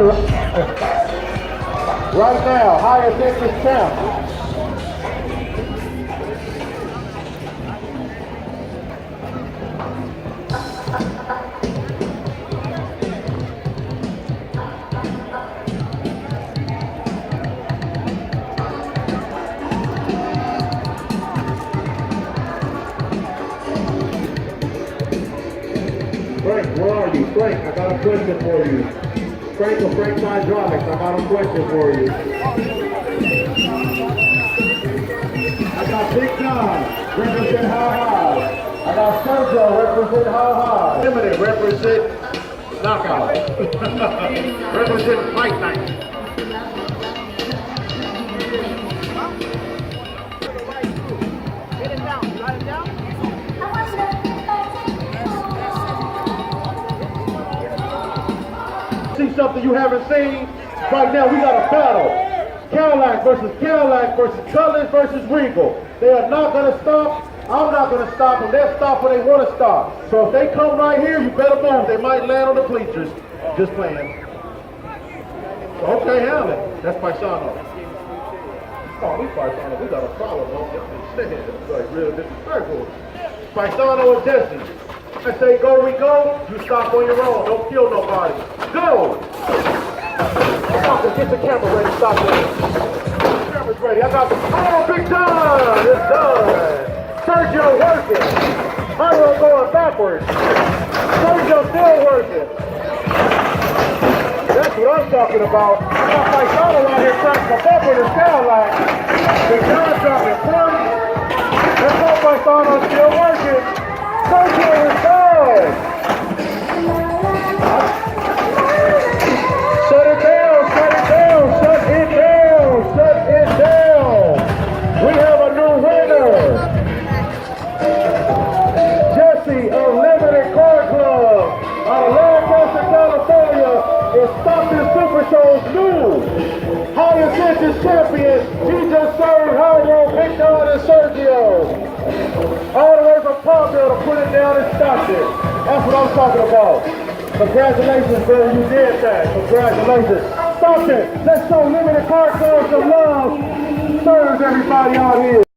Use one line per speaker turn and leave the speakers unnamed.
Right now, highest interest champ. Frank, where are you? Frank, I got a question for you. Frank or Frank Hydraulics, I got a question for you. I got Big John, represent How High. I got Sergio, represent How High. Limited, represent Knockout. Represent Fight Night. See something you haven't seen? Right now we got a battle. Cadillac versus Cutlass versus Regal. They are not going to stop. I'm not going to stop them. They'll stop when they want to stop. So if they come right here, you better move. They might land on the bleachers. Just playing. Okay, handle it. That's Paisano. Oh, we Paisano. We got a problem. It's like real disrespectful. Paisano and Jesse. I say go, we go. You stop on your own. Don't kill nobody. Go! Get the camera ready. Stop there. The camera's ready. I got the... Oh, Big John! It's done. Sergio working. Hyro going backwards. Sergio still working. That's what I'm talking about. I got Paisano out here cracking my butt with his Cadillac. Big John dropping 40. That's how Paisano still working. Sergio is done. Shut it down, shut it down, shut it down, shut it down. We have a new winner. Jesse Unlimited Car Club out of Lancaster, California is Stockton Super Show's new highest interest champion. He just served Hyro, Big John, and Sergio. All the way from Palmdale to put it down in Stockton. That's what I'm talking about. Congratulations, bro. You did that. Congratulations. Stockton, let's show Limited Car Club some love. Serves everybody out here.